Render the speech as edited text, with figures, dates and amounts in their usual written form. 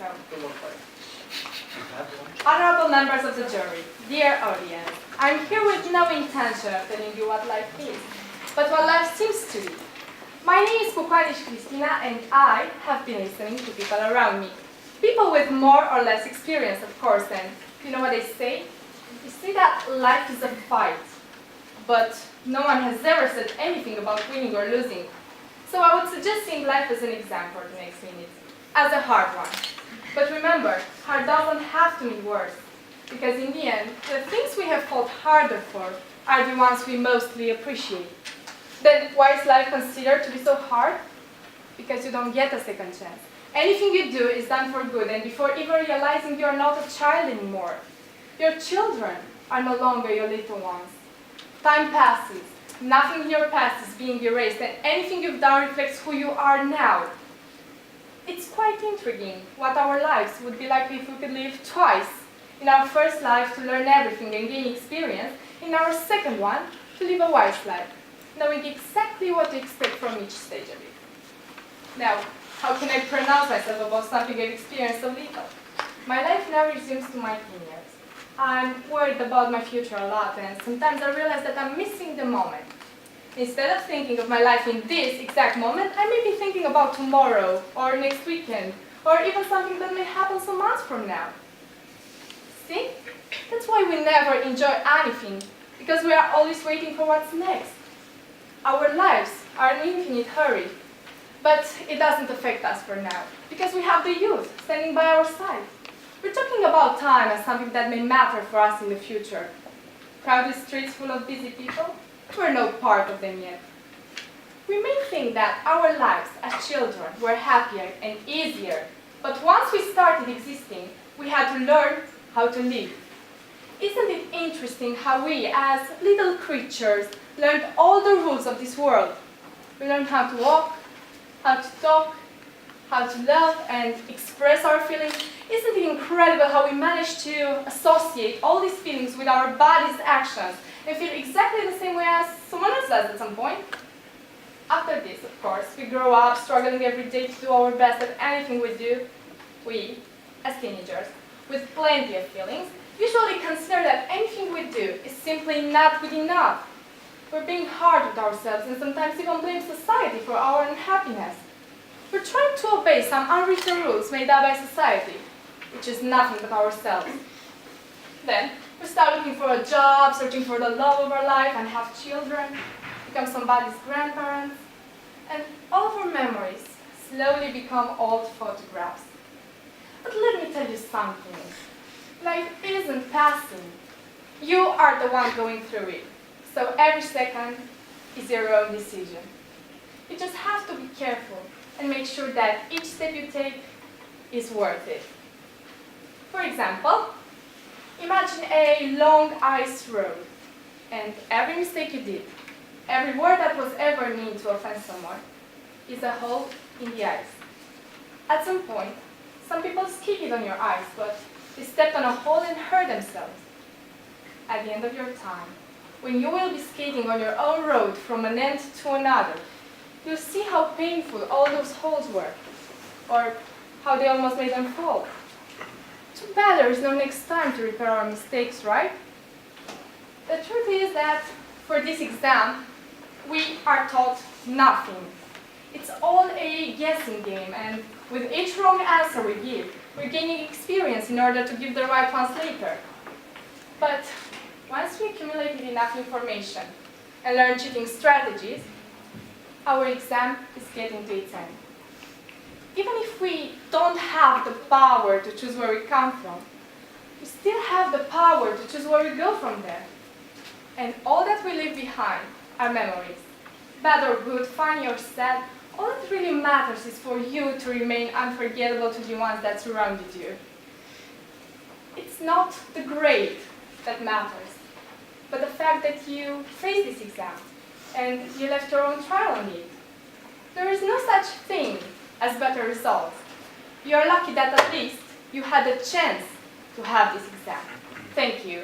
so go for it. Honorable members of the jury, dear audience, I'm here with no intention of telling you what life is, but what life seems to be. My name is Cucoanis Cristina, and I have been listening to people around me. People with more or less experience, of course, and you know what they say? They say that life is a fight, but no one has ever said anything about winning or losing. So I would suggest seeing life as an exam for the next minute, as a hard one. But remember, hard doesn't have to mean worse, because in the end, the things we have fought harder for are the ones we mostly appreciate. Then why is life considered to be so hard? Because you don't get a second chance. Anything you do is done for good, and before even realizing you're not a child anymore. Your children are no longer your little ones. Time passes, nothing in your past is being erased, and anything you've done reflects who you are now. It's quite intriguing what our lives would be like if we could live twice. In our first life to learn everything and gain experience, in our second one to live a wise life, knowing exactly what to expect from each stage of it. Now, how can I pronounce myself about something I've experienced so little? My life now resumes to my teen years. I'm worried about my future a lot, and sometimes I realize that I'm missing the moment. Instead of thinking of my life in this exact moment, I may be thinking about tomorrow, or next weekend, or even something that may happen some months from now. See? That's why we never enjoy anything, because we are always waiting for what's next. Our lives are in infinite hurry, but it doesn't affect us for now, because we have the youth standing by our side. We're talking about time as something that may matter for us in the future. Crowded streets full of busy people? We're no part of them yet. We may think that our lives as children were happier and easier, but once we started existing, we had to learn how to live. Isn't it interesting how we, as little creatures, learned all the rules of this world? We learned how to walk, how to talk, how to love and express our feelings. Isn't it incredible how we managed to associate all these feelings with our body's actions and feel exactly the same way as someone else does at some point? After this, of course, we grow up struggling every day to do our best at anything we do. We, as teenagers, with plenty of feelings, usually consider that anything we do is simply not good enough. We're being hard with ourselves and sometimes even blame society for our unhappiness. We're trying to obey some unwritten rules made up by society, which is nothing but ourselves. Then, we start looking for a job, searching for the love of our life, and have children, become somebody's grandparents, and all of our memories slowly become old photographs. But let me tell you something. Life isn't passing. You are the one going through it. So every second is your own decision. You just have to be careful and make sure that each step you take is worth it. For example, imagine a long ice road, and every mistake you did, every word that was ever mean to offend someone, is a hole in the ice. At some point, some people skated on your ice, but they stepped on a hole and hurt themselves. At the end of your time, when you will be skating on your own road from an end to another, you'll see how painful all those holes were, or how they almost made them fall. Too bad there is no next time to repair our mistakes, right? The truth is that for this exam, we are taught nothing. It's all a guessing game, and with each wrong answer we give, we're gaining experience in order to give the right ones later. But once we accumulated enough information and learn cheating strategies, our exam is getting to its end. Even if we don't have the power to choose where we come from, we still have the power to choose where we go from there. And all that we leave behind are memories. Bad or good, funny or sad, all that really matters is for you to remain unforgettable to the ones that surrounded you. It's not the grade that matters, but the fact that you faced this exam and you left your own trial on it. There is no such thing as better results. You are lucky that at least you had a chance to have this exam. Thank you.